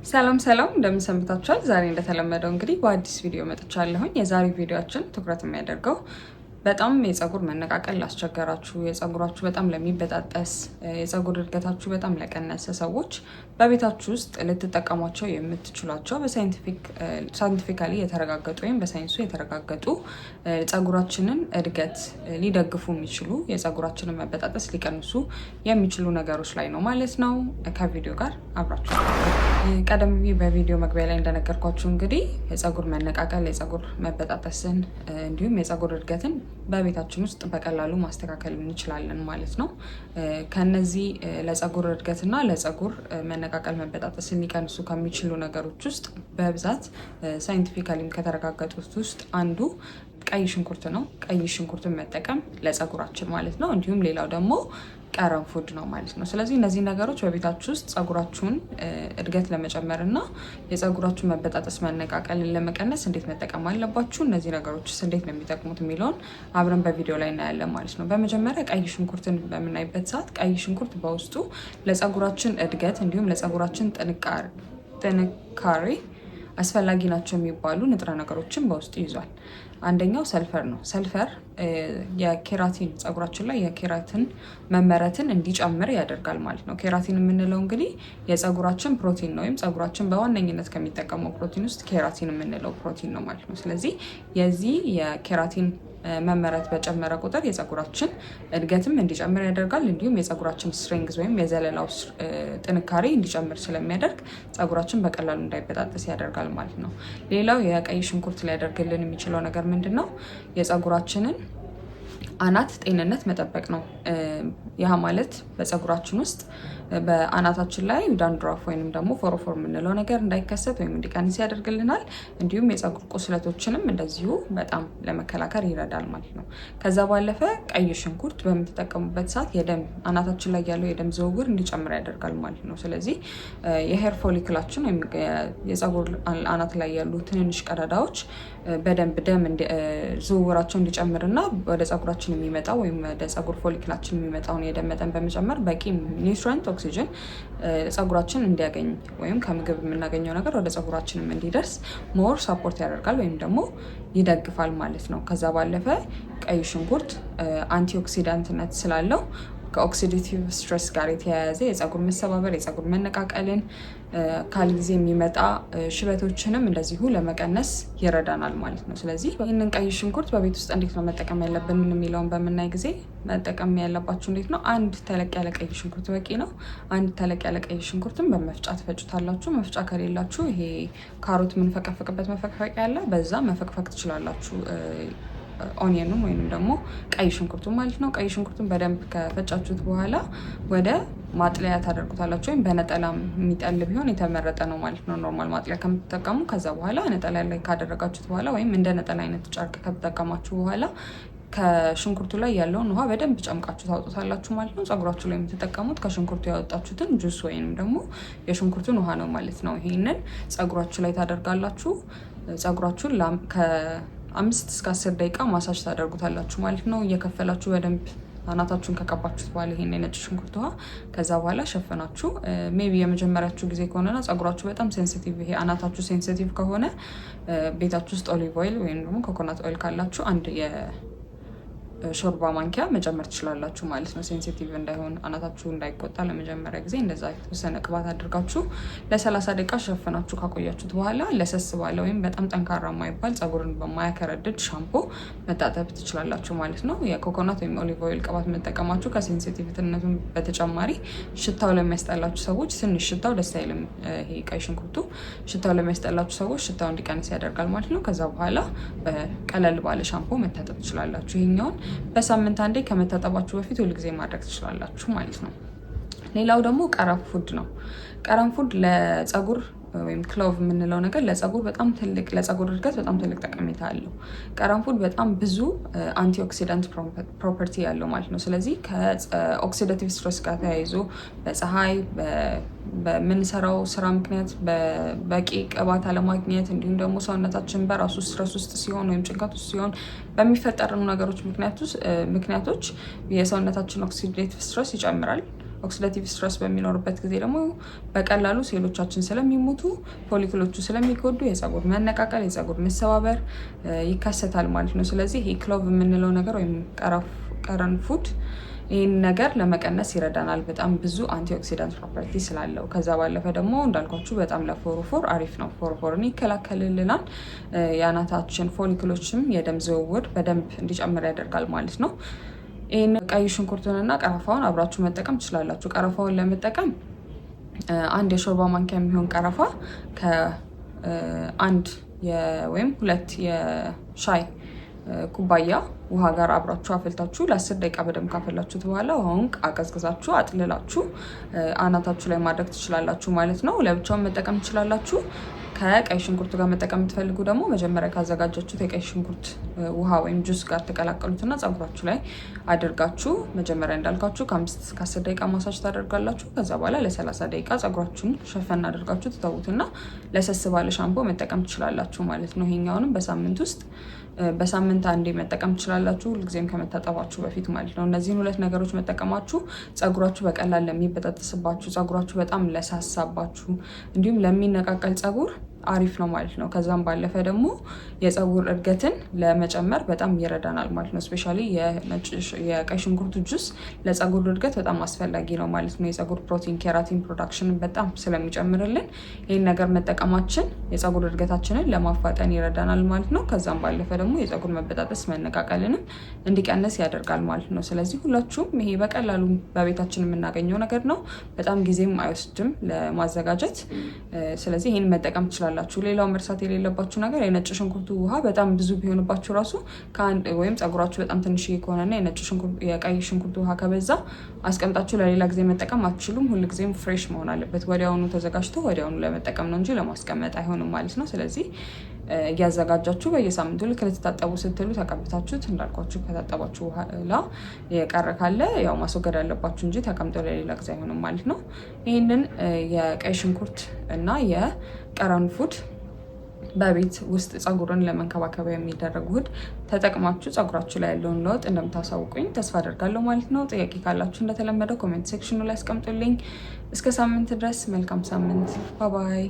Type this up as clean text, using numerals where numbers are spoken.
ሰላም እንደምን ሰንብታችኋል? ዛሬ እንደተለመደው እንግዲህ በአዲስ ቪዲዮ መጥቻለሁኝ። የዛሬው ቪዲዮአችን ትኩረት የሚያደርገው በጣም የፀጉር መነቃቀል ላስቸገራችሁ፣ የፀጉራችሁ በጣም ለሚበጣጠስ፣ የፀጉር እድገታችሁ በጣም ለቀነሰ ሰዎች በቤታችሁ ውስጥ ልትጠቀሟቸው የምትችሏቸው በሳይንቲፊካሊ የተረጋገጡ ወይም በሳይንሱ የተረጋገጡ ፀጉራችንን እድገት ሊደግፉ የሚችሉ የፀጉራችንን መበጣጠስ ሊቀንሱ የሚችሉ ነገሮች ላይ ነው ማለት ነው። ከቪዲዮ ጋር አብራችሁ ቀደም በቪዲዮ መግቢያ ላይ እንደነገርኳችሁ እንግዲህ የፀጉር መነቃቀል፣ የፀጉር መበጣጠስን እንዲሁም የፀጉር እድገትን በቤታችን ውስጥ በቀላሉ ማስተካከል እንችላለን ማለት ነው። ከነዚህ ለፀጉር እድገትና ለፀጉር መነቃቀል መበጣጠስን ሊቀንሱ ከሚችሉ ነገሮች ውስጥ በብዛት ሳይንቲፊካሊም ከተረጋገጡት ውስጥ አንዱ ቀይ ሽንኩርት ነው። ቀይ ሽንኩርትን መጠቀም ለፀጉራችን ማለት ነው። እንዲሁም ሌላው ደግሞ ቀረንፉድ ነው ማለት ነው። ስለዚህ እነዚህ ነገሮች በቤታችሁ ውስጥ ፀጉራችሁን እድገት ለመጨመር እና የፀጉራችሁን መበጣጠስ መነቃቀልን ለመቀነስ እንዴት መጠቀም አለባችሁ፣ እነዚህ ነገሮች እንዴት ነው የሚጠቅሙት የሚለውን አብረን በቪዲዮ ላይ እናያለን ማለት ነው። በመጀመሪያ ቀይ ሽንኩርትን በምናይበት ሰዓት ቀይ ሽንኩርት በውስጡ ለፀጉራችን እድገት እንዲሁም ለፀጉራችን ጥንካሬ አስፈላጊ ናቸው የሚባሉ ንጥረ ነገሮችን በውስጡ ይዟል። አንደኛው ሰልፈር ነው። ሰልፈር የኬራቲን ፀጉራችን ላይ የኬራቲን መመረትን እንዲጨምር ያደርጋል ማለት ነው። ኬራቲን የምንለው እንግዲህ የፀጉራችን ፕሮቲን ነው፣ ወይም ፀጉራችን በዋነኝነት ከሚጠቀመው ፕሮቲን ውስጥ ኬራቲን የምንለው ፕሮቲን ነው ማለት ነው። ስለዚህ የዚህ የኬራቲን መመረት በጨመረ ቁጥር የፀጉራችን እድገትም እንዲጨምር ያደርጋል። እንዲሁም የፀጉራችን ስትሬንግዝ ወይም የዘለላው ጥንካሬ እንዲጨምር ስለሚያደርግ ፀጉራችን በቀላሉ እንዳይበጣጠስ ያደርጋል ማለት ነው። ሌላው የቀይ ሽንኩርት ሊያደርግልን የሚችለው ነገር ምንድን ነው? የፀጉራችንን አናት ጤንነት መጠበቅ ነው። ያ ማለት በፀጉራችን ውስጥ በአናታችን ላይ ዳንድራፍ ወይም ደግሞ ፎሮፎር የምንለው ነገር እንዳይከሰት ወይም እንዲቀንስ ያደርግልናል። እንዲሁም የፀጉር ቁስለቶችንም እንደዚሁ በጣም ለመከላከል ይረዳል ማለት ነው። ከዛ ባለፈ ቀይ ሽንኩርት በምትጠቀሙበት ሰዓት አናታችን ላይ ያለው የደም ዝውውር እንዲጨምር ያደርጋል ማለት ነው። ስለዚህ የሄር ፎሊክላችን ወይም የፀጉር አናት ላይ ያሉ ትንንሽ ቀዳዳዎች በደንብ ደም ዝውውራቸው እንዲጨምርና ወደ ፀጉራችን የሚመጣው ወይም ወደ ፀጉር ፎሊክላችን የሚመጣውን የደም መጠን በመጨመር በቂ ኒውትሪየንት ኦክሲጅን ፀጉራችን እንዲያገኝ ወይም ከምግብ የምናገኘው ነገር ወደ ፀጉራችንም እንዲደርስ ሞር ሳፖርት ያደርጋል ወይም ደግሞ ይደግፋል ማለት ነው። ከዛ ባለፈ ቀይ ሽንኩርት አንቲኦክሲዳንትነት ስላለው ከኦክሲዲቲቭ ስትሬስ ጋር የተያያዘ የፀጉር መሰባበር፣ የፀጉር መነቃቀልን ካለ ጊዜ የሚመጣ ሽበቶችንም እንደዚሁ ለመቀነስ ይረዳናል ማለት ነው። ስለዚህ ይህንን ቀይ ሽንኩርት በቤት ውስጥ እንዴት ነው መጠቀም ያለብን የሚለውን በምናይ ጊዜ መጠቀም ያለባችሁ እንዴት ነው? አንድ ተለቅ ያለ ቀይ ሽንኩርት በቂ ነው። አንድ ተለቅ ያለ ቀይ ሽንኩርትን በመፍጫ ትፈጩታላችሁ። መፍጫ ከሌላችሁ ይሄ ካሮት የምንፈቀፍቅበት መፈቅፈቂያ ያለ በዛ መፈቅፈቅ ትችላላችሁ። ኦኒየኑን ወይንም ደግሞ ቀይ ሽንኩርቱን ማለት ነው። ቀይ ሽንኩርቱን በደንብ ከፈጫችሁት በኋላ ወደ ማጥለያ ታደርጉታላችሁ። ወይም በነጠላ የሚጠል ቢሆን የተመረጠ ነው ማለት ነው፣ ኖርማል ማጥለያ ከምትጠቀሙ። ከዛ በኋላ ነጠላ ላይ ካደረጋችሁት በኋላ ወይም እንደ ነጠላ አይነት ጨርቅ ከተጠቀማችሁ በኋላ ከሽንኩርቱ ላይ ያለውን ውሃ በደንብ ጨምቃችሁ ታውጡታላችሁ ማለት ነው። ፀጉራችሁ ላይ የምትጠቀሙት ከሽንኩርቱ ያወጣችሁትን ጁስ ወይም ደግሞ የሽንኩርቱን ውሃ ነው ማለት ነው። ይሄንን ፀጉራችሁ ላይ ታደርጋላችሁ። ፀጉራችሁን ከ5 እስከ 10 ደቂቃ ማሳጅ ታደርጉታላችሁ ማለት ነው። እየከፈላችሁ በደንብ አናታችሁን ከቀባችሁት በኋላ ይሄን የነጭ ሽንኩርት ውሃ ከዛ በኋላ ሸፈናችሁ ሜቢ የመጀመሪያችሁ ጊዜ ከሆነና ፀጉራችሁ በጣም ሴንሲቲቭ ይሄ አናታችሁ ሴንሲቲቭ ከሆነ ቤታችሁ ውስጥ ኦሊቭ ኦይል ወይም ደግሞ ኮኮናት ኦይል ካላችሁ አንድ ሾርባ ማንኪያ መጨመር ትችላላችሁ ማለት ነው። ሴንሲቲቭ እንዳይሆን አናታችሁ እንዳይቆጣ ለመጀመሪያ ጊዜ እንደዛ የተወሰነ ቅባት አድርጋችሁ ለ30 ደቂቃ ሸፈናችሁ ካቆያችሁት በኋላ ለሰስ ባለ ወይም በጣም ጠንካራ የማይባል ፀጉርን በማያከረድድ ሻምፖ መታጠብ ትችላላችሁ ማለት ነው። የኮኮናት ወይም ኦሊቭ ኦይል ቅባት መጠቀማችሁ ከሴንሲቲቭነቱን በተጨማሪ ሽታው ለሚያስጠላችሁ ሰዎች ትንሽ ሽታው ደስ አይልም። ይሄ ቀይ ሽንኩርቱ ሽታው ለሚያስጠላችሁ ሰዎች ሽታው እንዲቀንስ ያደርጋል ማለት ነው። ከዛ በኋላ ቀለል ባለ ሻምፖ መታጠብ ትችላላችሁ። ይሄኛውን በሳምንት አንዴ ከመታጠባችሁ በፊት ሁልጊዜ ማድረግ ትችላላችሁ ማለት ነው። ሌላው ደግሞ ቀረንፉድ ነው። ቀረንፉድ ለፀጉር ወይም ክሎቭ የምንለው ነገር ለፀጉር በጣም ትልቅ ለፀጉር እድገት በጣም ትልቅ ጠቀሜታ አለው። ቀረንፉድ በጣም ብዙ አንቲኦክሲዳንት ፕሮፐርቲ ያለው ማለት ነው። ስለዚህ ከኦክሲዳቲቭ ስትሬስ ጋር ተያይዞ በፀሐይ በምንሰራው ስራ ምክንያት በቂ ቅባት አለማግኘት እንዲሁም ደግሞ ሰውነታችን በራሱ ስትረስ ውስጥ ሲሆን ወይም ጭንቀት ውስጥ ሲሆን በሚፈጠሩ ነገሮች ምክንያቶች የሰውነታችን ኦክሲዳቲቭ ስትሬስ ይጨምራል። ኦክሲዳቲቭ ስትረስ በሚኖርበት ጊዜ ደግሞ በቀላሉ ሴሎቻችን ስለሚሞቱ፣ ፎሊክሎቹ ስለሚጎዱ የፀጉር መነቃቀል፣ የፀጉር መሰባበር ይከሰታል ማለት ነው። ስለዚህ ይሄ ክሎቭ የምንለው ነገር ወይም ቀረንፉድ ይህን ነገር ለመቀነስ ይረዳናል። በጣም ብዙ አንቲኦክሲዳንት ፕሮፐርቲ ስላለው። ከዛ ባለፈ ደግሞ እንዳልኳችሁ በጣም ለፎሮፎር አሪፍ ነው። ፎሮፎርን ይከላከልልናል። የአናታችን ፎሊክሎችም የደም ዝውውር በደንብ እንዲጨምር ያደርጋል ማለት ነው። ይህን ቀይ ሽንኩርቱንና ቀረፋውን አብራችሁ መጠቀም ትችላላችሁ። ቀረፋውን ለመጠቀም አንድ የሾርባ ማንኪያ የሚሆን ቀረፋ ከአንድ ወይም 2 የሻይ ኩባያ ውሃ ጋር አብራችሁ አፈልታችሁ ለ10 ደቂቃ በደንብ ካፈላችሁት በኋላ ውሃውን አቀዝቅዛችሁ አጥልላችሁ አናታችሁ ላይ ማድረግ ትችላላችሁ ማለት ነው። ለብቻውን መጠቀም ትችላላችሁ። ከቀይ ሽንኩርት ጋር መጠቀም የምትፈልጉ ደግሞ መጀመሪያ ካዘጋጃችሁት የቀይ ሽንኩርት ውሃ ወይም ጁስ ጋር ተቀላቀሉትና ፀጉራችሁ ላይ አድርጋችሁ መጀመሪያ እንዳልኳችሁ ከ5 እስከ 10 ደቂቃ ማሳጅ ታደርጋላችሁ። ከዛ በኋላ ለ30 ደቂቃ ፀጉራችሁን ሸፈን አድርጋችሁ ትተዉትና ለሰስ ባለ ሻምፖ መጠቀም ትችላላችሁ ማለት ነው። ይሄኛውንም በሳምንት አንዴ መጠቀም ትችላላችሁ፣ ሁልጊዜም ከመታጠባችሁ በፊት ማለት ነው። እነዚህን 2 ነገሮች መጠቀማችሁ ፀጉራችሁ በቀላል ለሚበጣጠስባችሁ፣ ፀጉራችሁ በጣም ለሳሳባችሁ፣ እንዲሁም ለሚነቃቀል ፀጉር አሪፍ ነው ማለት ነው። ከዛም ባለፈ ደግሞ የፀጉር እድገትን ለመጨመር በጣም ይረዳናል ማለት ነው። ስፔሻሊ የቀይ ሽንኩርቱ ጁስ ለፀጉር እድገት በጣም አስፈላጊ ነው ማለት ነው። የፀጉር ፕሮቲን ኬራቲን ፕሮዳክሽንን በጣም ስለሚጨምርልን ይህን ነገር መጠቀማችን የፀጉር እድገታችንን ለማፋጠን ይረዳናል ማለት ነው። ከዛም ባለፈ ደግሞ የፀጉር መበጣጠስ መነቃቀልንም እንዲቀንስ ያደርጋል ማለት ነው። ስለዚህ ሁላችሁም ይሄ በቀላሉ በቤታችን የምናገኘው ነገር ነው። በጣም ጊዜም አይወስድም ለማዘጋጀት። ስለዚህ ይህን መጠቀም ትችላላችሁ። ሌላው መርሳት የሌለባችሁ ነገር የነጭ ሽንኩርቱ ውሃ በጣም ብዙ ቢሆንባችሁ ራሱ ወይም ፀጉራችሁ በጣም ትንሽዬ ከሆነና የቀይ ሽንኩርቱ ውሃ ከበዛ አስቀምጣችሁ ለሌላ ጊዜ መጠቀም አትችሉም። ሁልጊዜም ፍሬሽ መሆን አለበት። ወዲያውኑ ተዘጋጅቶ ወዲያውኑ ለመጠቀም ነው እንጂ ለማስቀመጥ አይሆንም ማለት ነው። ስለዚህ እያዘጋጃችሁ በየሳምንቱ ልክ ልትታጠቡ ስትሉ ተቀብታችሁት እንዳልኳችሁ ከታጠባችሁ በኋላ የቀረ ካለ ያው ማስወገድ አለባችሁ እንጂ ተቀምጦ ለሌላ ጊዜ አይሆንም ማለት ነው። ይህንን የቀይ ሽንኩርት እና የቀረንፉድ በቤት ውስጥ ፀጉርን ለመንከባከቢያ የሚደረግ ውህድ ተጠቅማችሁ ፀጉራችሁ ላይ ያለውን ለውጥ እንደምታሳውቁኝ ተስፋ አደርጋለሁ ማለት ነው። ጥያቄ ካላችሁ እንደተለመደው ኮሜንት ሴክሽኑ ላይ አስቀምጡልኝ። እስከ ሳምንት ድረስ መልካም ሳምንት። ባባይ